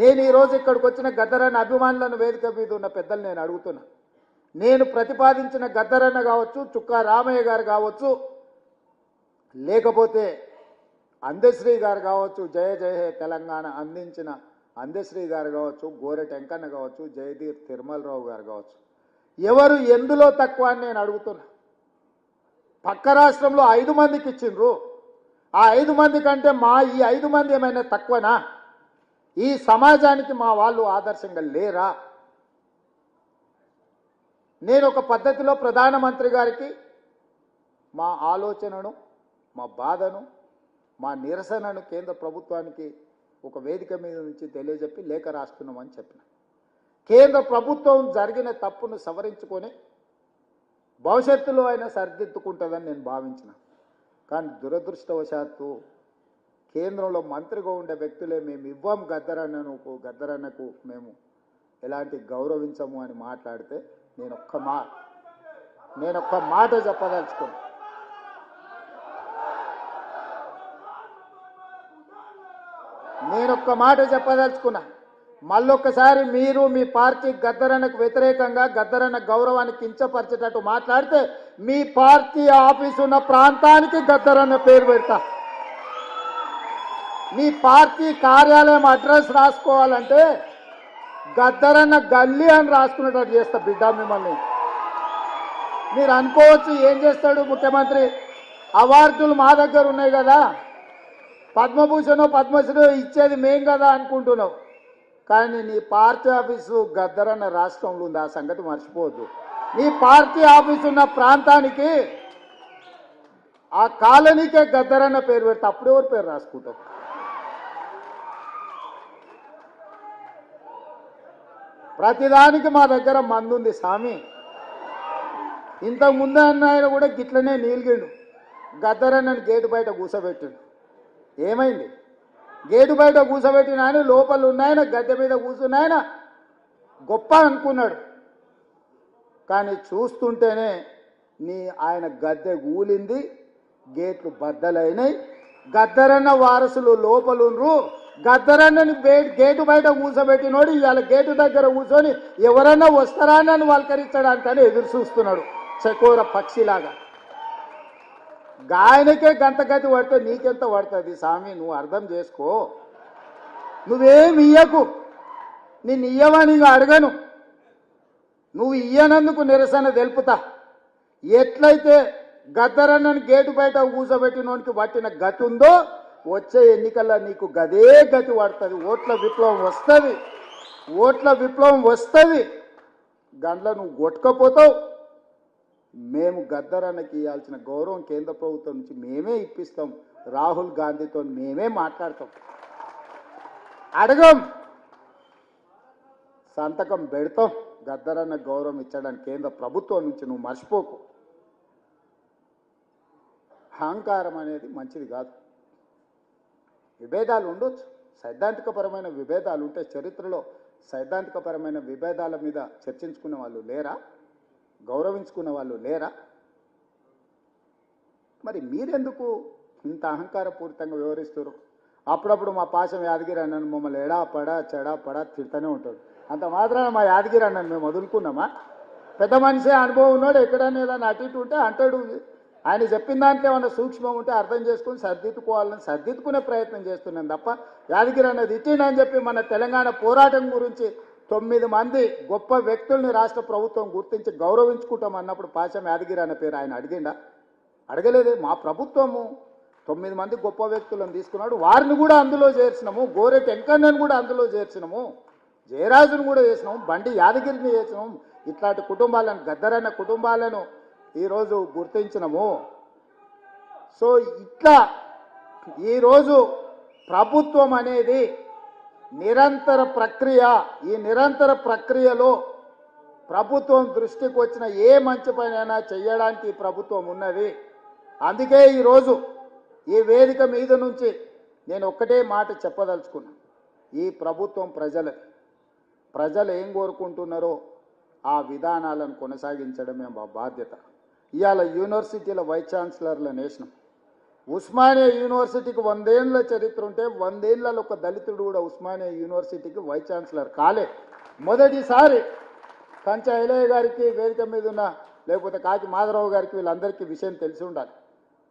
నేను ఈరోజు ఇక్కడికి వచ్చిన గద్దరన్న అభిమానులను వేదిక మీద ఉన్న పెద్దలు నేను అడుగుతున్నా. నేను ప్రతిపాదించిన గద్దరన్న కావచ్చు, చుక్కా రామయ్య గారు కావచ్చు, లేకపోతే అందశ్రీ గారు కావచ్చు, జయ జయ హే తెలంగాణ అందించిన అందశ్రీ గారు కావచ్చు, గోరె టెంకన్న కావచ్చు, జయదీర్ తిరుమలరావు గారు కావచ్చు, ఎవరు ఎందులో తక్కువ అని నేను అడుగుతున్నా. పక్క రాష్ట్రంలో 5 మందికి ఇచ్చిండ్రు. ఆ 5 మంది కంటే ఈ 5 మంది ఏమైనా తక్కువనా? ఈ సమాజానికి మా వాళ్ళు ఆదర్శంగా లేరా? నేను ఒక పద్ధతిలో ప్రధానమంత్రి గారికి మా ఆలోచనను, మా బాధను, మా నిరసనను కేంద్ర ప్రభుత్వానికి ఒక వేదిక మీద నుంచి తెలియజెప్పి లేఖ రాస్తున్నామని చెప్పిన. కేంద్ర ప్రభుత్వం జరిగిన తప్పును సవరించుకొని భవిష్యత్తులో అయినా సరిదిద్దుకుంటుందని నేను భావించిన. కానీ దురదృష్టవశాత్తు కేంద్రంలో మంత్రిగా ఉండే వ్యక్తులే మేము ఇవ్వం గద్దరన్నకు మేము ఎలాంటి గౌరవించము అని మాట్లాడితే నేను ఒక్క మాట చెప్పదలుచుకున్నాను. మళ్ళొక్కసారి మీరు మీ పార్టీ గద్దరన్నకు వ్యతిరేకంగా గద్దరన్న గౌరవాన్ని కించపరిచేటట్టు మాట్లాడితే మీ పార్టీ ఆఫీసు ఉన్న ప్రాంతానికి గద్దరన్న పేరు పెడతా. మీ పార్టీ కార్యాలయం అడ్రస్ రాసుకోవాలంటే గద్దరన్న గల్లీ అని రాసుకునేటట్టు చేస్తా బిడ్డ మిమ్మల్ని. మీరు అనుకోవచ్చు ఏం చేస్తాడు ముఖ్యమంత్రి, అవార్డులు మా దగ్గర ఉన్నాయి కదా, పద్మభూషణ్ పద్మశ్రీ ఇచ్చేది మేం కదా అనుకుంటున్నావు. కానీ నీ పార్టీ ఆఫీసు గద్దరన్న రాష్ట్రంలో ఉంది, ఆ సంగతి మర్చిపోవద్దు. నీ పార్టీ ఆఫీసు ఉన్న ప్రాంతానికి ఆ కాలనీకే గద్దరన్న పేరు పెడితే అప్పుడెవరు పేరు రాసుకుంటావు? ప్రతిదానికి మా దగ్గర మందుంది స్వామి. ఇంతకు ముందు అన్న ఆయన కూడా గిట్లనే నీలిగిండు, గద్దరన్నని గేటు బయట కూర్చోబెట్టిండు. ఏమైంది? గేటు బయట కూర్చోబెట్టిన ఆయన లోపల ఉన్నాయన గద్దె మీద కూర్చున్నాయన గొప్ప అనుకున్నాడు. కానీ చూస్తుంటేనే ఆయన గద్దె కూలింది, గేట్లు బద్దలైనాయి. గద్దరన్న వారసులు లోపలుండ్రు. గద్దరన్నని గేటు బయట కూర్చోబెట్టినోడు ఇవాళ గేటు దగ్గర కూర్చొని ఎవరన్నా వస్తారా అని వల్కరించడానికని ఎదురు చూస్తున్నాడు చకోర పక్షిలాగా. గాయనకే గంతగతి పడితే నీకెంత పడుతుంది స్వామి? నువ్వు అర్థం చేసుకో. నువ్వేమి ఇయ్యకు, నిన్ను ఇయ్యవని అడగను. నువ్వు ఇయ్యనందుకు నిరసన తెలుపుతా. ఎట్లయితే గద్దరన్నని గేటు బయట కూర్చోబెట్టినోనికి పట్టిన గతి ఉందో వచ్చే ఎన్నికల్లో నీకు గదే గతి పడుతుంది. ఓట్ల విప్లవం వస్తుంది. గండ్ల నువ్వు కొట్టుకపోతావు. మేము గద్దరన్నకి ఇవ్వాల్సిన గౌరవం కేంద్ర ప్రభుత్వం నుంచి మేమే ఇప్పిస్తాం. రాహుల్ గాంధీతో మేమే మాట్లాడతాం, అడగం, సంతకం పెడతాం. గద్దరన్న గౌరవం ఇచ్చడానికి కేంద్ర ప్రభుత్వం నుంచి నువ్వు మర్చిపోకు. అహంకారం అనేది మంచిది కాదు. విభేదాలు ఉండొచ్చు, సైద్ధాంతికపరమైన విభేదాలు ఉంటే. చరిత్రలో సైద్ధాంతికపరమైన విభేదాల మీద చర్చించుకునే వాళ్ళు లేరా? గౌరవించుకున్న వాళ్ళు లేరా? మరి మీరెందుకు ఇంత అహంకారపూరితంగా వ్యవహరిస్తారు? అప్పుడప్పుడు మా పాశం యాదగిరి అన్నను మమ్మల్ని ఎడా పడా చెడా పడా తిడుతూనే ఉంటాడు. అంత మాత్రాన మా యాదగిరి అన్నను మేము వదులుకున్నామా? పెద్ద మనిషి అనుభవం ఉన్నాడు, ఎక్కడైనా ఏదైనా అటు ఇటు ఉంటే అంటాడు. ఆయన చెప్పిన దాంట్లో ఏమన్నా సూక్ష్మం ఉంటే అర్థం చేసుకుని సర్దిద్దుకునే ప్రయత్నం చేస్తున్నాను తప్ప యాదగిరి అన్నది ఇట్టినని చెప్పి మన తెలంగాణ పోరాటం గురించి 9 మంది గొప్ప వ్యక్తుల్ని రాష్ట్ర ప్రభుత్వం గుర్తించి గౌరవించుకుంటాం అన్నప్పుడు పాశం యాదగిరి అన్న పేరు ఆయన అడిగిండా? అడగలేదు. మా ప్రభుత్వము 9 మంది గొప్ప వ్యక్తులను తీసుకున్నాడు, వారిని కూడా అందులో చేర్చినాము. గోరె టెంకన్నను కూడా అందులో చేర్చినాము, జయరాజును కూడా చేసినాము, బండి యాదగిరిని చేసినాము. ఇట్లాంటి కుటుంబాలను, గద్దరన్న కుటుంబాలను ఈరోజు గుర్తించినాము. సో ఇట్లా ఈరోజు ప్రభుత్వం అనేది నిరంతర ప్రక్రియ. ఈ నిరంతర ప్రక్రియలో ప్రభుత్వం దృష్టికి వచ్చిన ఏ మంచి పనైనా చేయడానికి ప్రభుత్వం ఉన్నది. అందుకే ఈరోజు ఈ వేదిక మీద నుంచి నేను ఒక్కటే మాట చెప్పదలుచుకున్నా. ఈ ప్రభుత్వం ప్రజలు ఏం కోరుకుంటున్నారో ఆ విధానాలను కొనసాగించడమే మా బాధ్యత. ఇవాళ యూనివర్సిటీల వైస్ ఛాన్సలర్లను వేసినాం, ఉస్మానియా యూనివర్సిటీకి 100 ఏళ్ల చరిత్ర ఉంటే 100 ఏళ్లలో ఒక దళితుడు కూడా ఉస్మానియా యూనివర్సిటీకి వైస్ ఛాన్సలర్ కాలే. మొదటిసారి కంచ ఐలయ్య గారికి వేదిక మీద ఉన్న లేకపోతే కాకి మాధవరావు గారికి వీళ్ళందరికీ విషయం తెలిసి ఉండాలి.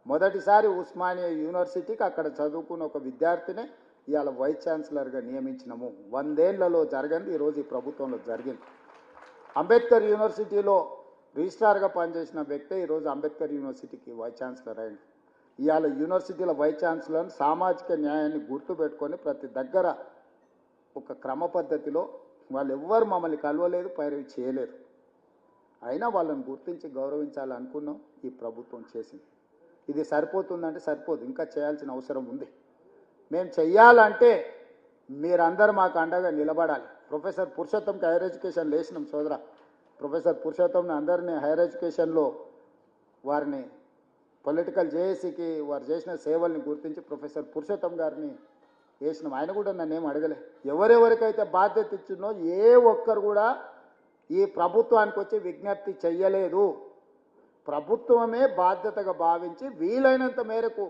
మొదటిసారి ఉస్మానియా యూనివర్సిటీకి అక్కడ చదువుకున్న ఒక విద్యార్థిని ఇవాళ వైస్ ఛాన్సలర్గా నియమించినాము. 100 ఏళ్లలో జరగంది ఈరోజు ఈ ప్రభుత్వంలో జరిగింది. అంబేద్కర్ యూనివర్సిటీలో రిజిస్ట్రార్గా పనిచేసిన వ్యక్తే ఈరోజు అంబేద్కర్ యూనివర్సిటీకి వైస్ ఛాన్సలర్ అయింది. ఇవాళ యూనివర్సిటీల వైస్ ఛాన్సలర్ సామాజిక న్యాయాన్ని గుర్తుపెట్టుకొని ప్రతి దగ్గర ఒక క్రమ పద్ధతిలో వాళ్ళు ఎవ్వరు మమ్మల్ని కలవలేదు, పైరవి చేయలేదు. అయినా వాళ్ళని గుర్తించి గౌరవించాలనుకున్నాం, ఈ ప్రభుత్వం చేసింది. ఇది సరిపోతుందంటే సరిపోదు, ఇంకా చేయాల్సిన అవసరం ఉంది. మేము చెయ్యాలంటే మీరందరూ మాకు అండగా నిలబడాలి. ప్రొఫెసర్ పురుషోత్తంకి హైయర్ ఎడ్యుకేషన్ లేచినాం సోదరా. ప్రొఫెసర్ పురుషోత్తంని అందరినీ హైయర్ ఎడ్యుకేషన్లో వారిని పొలిటికల్ జేఏసీకి వారు చేసిన సేవల్ని గుర్తించి ప్రొఫెసర్ పురుషోత్తం గారిని వేసినాం. ఆయన కూడా నన్ను ఏం అడగలే. ఎవరెవరికైతే బాధ్యత ఇచ్చిందో ఏ ఒక్కరు కూడా ఈ ప్రభుత్వానికి వచ్చి విజ్ఞప్తి చెయ్యలేదు. ప్రభుత్వమే బాధ్యతగా భావించి వీలైనంత మేరకు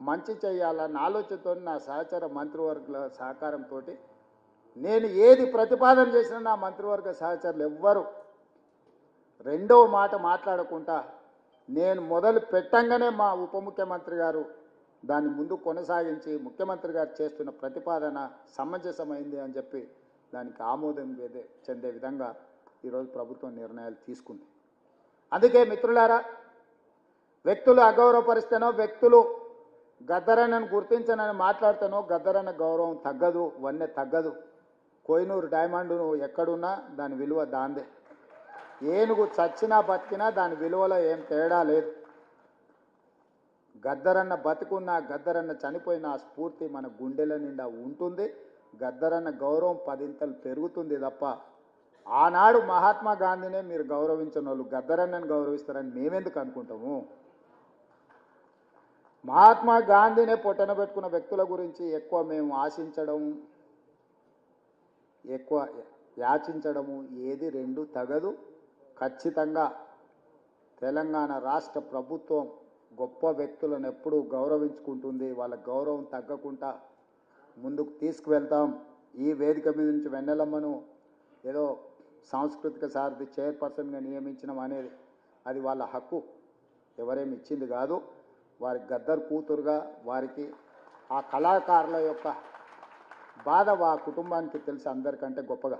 మంచి చేయాలన్న ఆలోచనతో నా సహచర మంత్రివర్గ సహకారంతో నేను ఏది ప్రతిపాదన చేసినా నా మంత్రివర్గ సహచరులు ఎవ్వరు రెండవ మాట మాట్లాడకుండా నేను మొదలు పెట్టంగానే మా ఉప ముఖ్యమంత్రి గారు దాన్ని ముందు కొనసాగించి ముఖ్యమంత్రి గారు చేస్తున్న ప్రతిపాదన సమంజసమైంది అని చెప్పి దానికి ఆమోదం చెందే విధంగా ఈరోజు ప్రభుత్వం నిర్ణయాలు తీసుకుంది. అందుకే మిత్రులారా, వ్యక్తులు అగౌరవపరిస్తేనో వ్యక్తులు గద్దరన్నను గుర్తించనని మాట్లాడితేనో గద్దరన్న గౌరవం తగ్గదు, వన్నె తగ్గదు. కోహినూరు డైమండ్ ఎక్కడున్నా దాని విలువ దాందే. ఏనుగు చచ్చినా బతికినా దాని విలువలో ఏం తేడా లేదు. గద్దరన్న బతికున్నా గద్దరన్న చనిపోయిన ఆ స్ఫూర్తి మన గుండెల నిండా ఉంటుంది. గద్దరన్న గౌరవం 10 ఇంతలు పెరుగుతుంది తప్ప ఆనాడు మహాత్మా గాంధీనే మీరు గౌరవించిన వాళ్ళు గద్దరన్నను గౌరవిస్తారని మేమెందుకు అనుకుంటాము? మహాత్మా గాంధీనే పొట్టన పెట్టుకున్న వ్యక్తుల గురించి ఎక్కువ మేము ఆశించడం, ఎక్కువ యాచించడము ఏది రెండు తగదు. ఖచ్చితంగా తెలంగాణ రాష్ట్ర ప్రభుత్వం గొప్ప వ్యక్తులను ఎప్పుడూ గౌరవించుకుంటుంది. వాళ్ళ గౌరవం తగ్గకుండా ముందుకు తీసుకువెళ్తాం. ఈ వేదిక మీద నుంచి వెన్నెలమ్మను ఏదో సాంస్కృతిక సారథి చైర్పర్సన్గా నియమించడం అనేది అది వాళ్ళ హక్కు, ఎవరేమి ఇచ్చింది కాదు. వారి గద్దర్ కూతురుగా వారికి ఆ కళాకారుల యొక్క బాధ ఆ కుటుంబానికి తెలిసి అందరికంటే గొప్పగా.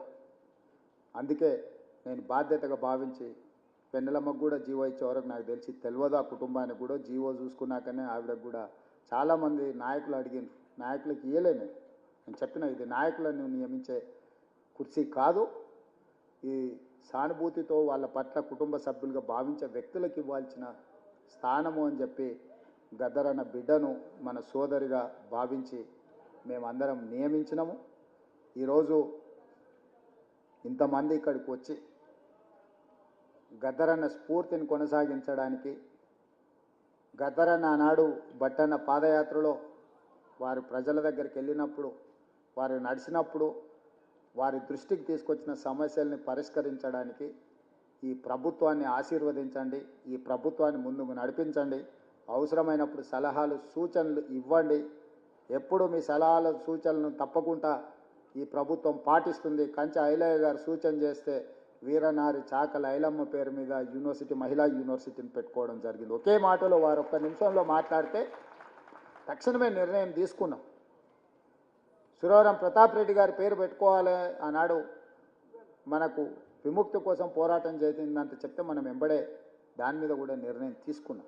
అందుకే నేను బాధ్యతగా భావించి వెన్నెలమ్మకు కూడా జీవో ఇచ్చే వరకు నాకు తెలిసి తెలియదు. ఆ కుటుంబానికి కూడా జీవో చూసుకున్నాకనే ఆవిడకు కూడా చాలామంది నాయకులు అడిగింది. నాయకులకు ఇయ్యలే నేను చెప్పిన ఇది నాయకులను నియమించే కుర్చీ కాదు, ఈ సానుభూతితో వాళ్ళ పట్ల కుటుంబ సభ్యులుగా భావించే వ్యక్తులకు ఇవ్వాల్సిన స్థానము అని చెప్పి గద్దరన్న బిడ్డను మన సోదరిగా భావించి మేమందరం నియమించినాము. ఈరోజు ఇంతమంది ఇక్కడికి వచ్చి గద్దరన్న స్ఫూర్తిని కొనసాగించడానికి, గద్దరన్న ఆనాడు బట్టన్న పాదయాత్రలో వారి ప్రజల దగ్గరికి వెళ్ళినప్పుడు, వారు నడిచినప్పుడు వారి దృష్టికి తీసుకొచ్చిన సమస్యల్ని పరిష్కరించడానికి ఈ ప్రభుత్వాన్ని ఆశీర్వదించండి, ఈ ప్రభుత్వాన్ని ముందుకు నడిపించండి. అవసరమైనప్పుడు సలహాలు సూచనలు ఇవ్వండి. ఎప్పుడు మీ సలహాలు సూచనలను తప్పకుండా ఈ ప్రభుత్వం పాటిస్తుంది. కంచ ఐలయ్య గారు సూచన చేస్తే వీరనారి చాకల ఐలమ్మ పేరు మీద యూనివర్సిటీ మహిళా యూనివర్సిటీని పెట్టుకోవడం జరిగింది. ఒకే మాటలో వారు ఒక్క నిమిషంలో మాట్లాడితే తక్షణమే నిర్ణయం తీసుకున్నాం. సురవరం ప్రతాప్ రెడ్డి గారి పేరు పెట్టుకోవాలి ఆనాడు మనకు విముక్తి కోసం పోరాటం చేసిందంటే చెప్తే మనం వెంబడే దాని మీద కూడా నిర్ణయం తీసుకున్నాం.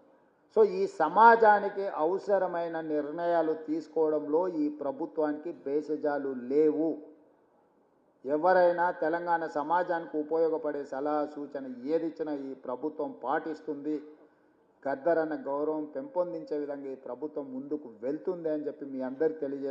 సో ఈ సమాజానికి అవసరమైన నిర్ణయాలు తీసుకోవడంలో ఈ ప్రభుత్వానికి భేషజాలు లేవు. ఎవరైనా తెలంగాణ సమాజానికి ఉపయోగపడే సలహా సూచన ఏది ఇచ్చినా ఈ ప్రభుత్వం పాటిస్తుంది. గద్దరన్న గౌరవం పెంపొందించే విధంగా ఈ ప్రభుత్వం ముందుకు వెళ్తుంది అని చెప్పి మీ అందరికీ తెలియజేస్తుంది.